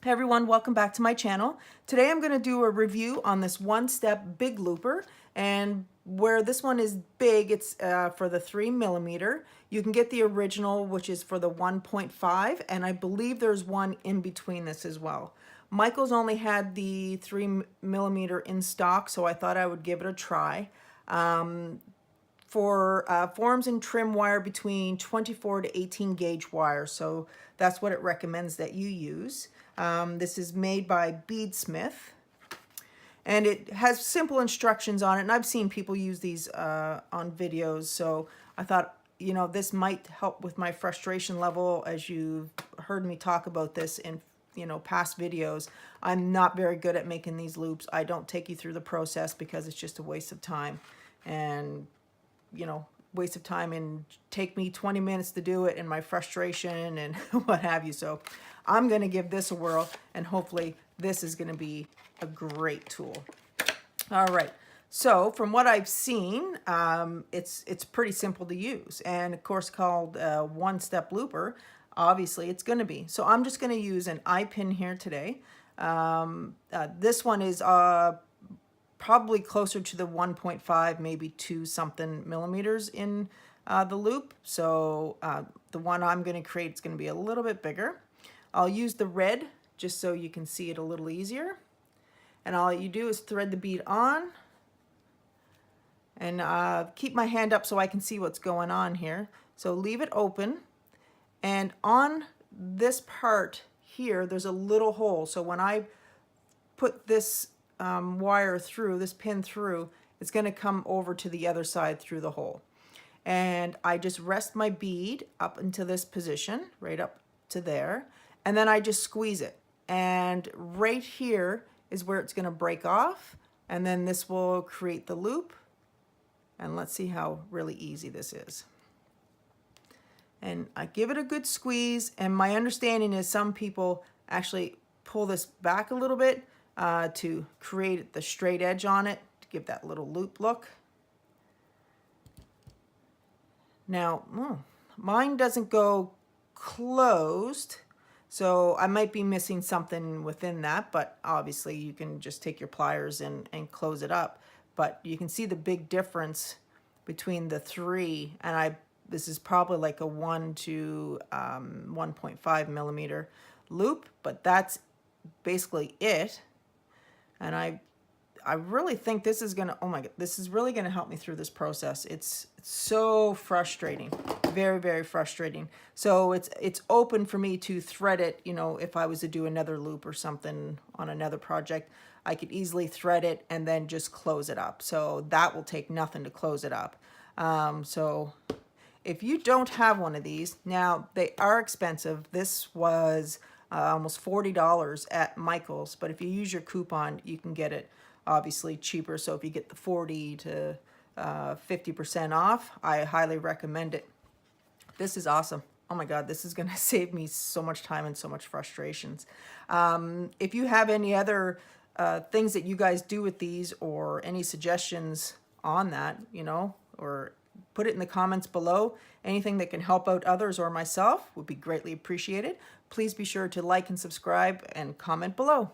Hey everyone, welcome back to my channel. Today I'm going to do a review on this one-step big looper, and where this one is big, it's for the 3mm. You can get the original, which is for the 1.5, and I believe there's one in between this as well. Michael's only had the 3mm in stock, so I thought I would give it a try. For forms and trim wire between 24 to 18 gauge wire, so that's what it recommends that you use. This is made by Beadsmith, and it has simple instructions on it, and I've seen people use these on videos, so I thought, you know, this might help with my frustration level. As you've heard me talk about this in past videos, I'm not very good at making these loops. I don't take you through the process because it's just a waste of time, and waste of time, and take me 20 minutes to do it, and my frustration and what have you. So I'm going to give this a whirl, and hopefully this is going to be a great tool. All right. So from what I've seen, it's pretty simple to use, and of course called one-step looper. Obviously it's going to be. So I'm just going to use an eye pin here today. This one is probably closer to the 1.5, maybe 2 something millimeters in the loop. So the one I'm going to create is going to be a little bit bigger. I'll use the red just so you can see it a little easier. And all you do is thread the bead on, and keep my hand up so I can see what's going on here. So leave it open, and on this part here there's a little hole. So when I put this wire through, this pin through, it's going to come over to the other side through the hole. And I just rest my bead up into this position, right up to there, and then I just squeeze it. And right here is where it's going to break off, and then this will create the loop. And let's see how really easy this is. And I give it a good squeeze, and my understanding is some people actually pull this back a little bit to create the straight edge on it, to give that little loop look. Now, mine doesn't go closed, so I might be missing something within that, but obviously you can just take your pliers and close it up. But you can see the big difference between the three, and this is probably like a 1 to 1.5 millimeter loop, but that's basically it. And I really think this is gonna, oh my God, this is really gonna help me through this process. It's so frustrating, very, very frustrating. So it's open for me to thread it. If I was to do another loop or something on another project, I could easily thread it and then just close it up. So that will take nothing to close it up. So if you don't have one of these, now they are expensive. This was almost $40 at Michael's, but if you use your coupon, you can get it obviously cheaper. So if you get the 40 to 50% off, I highly recommend it. This is awesome. Oh my God, this is going to save me so much time and so much frustrations. If you have any other things that you guys do with these, or any suggestions on that, or put it in the comments below. Anything that can help out others or myself would be greatly appreciated. Please be sure to like and subscribe and comment below.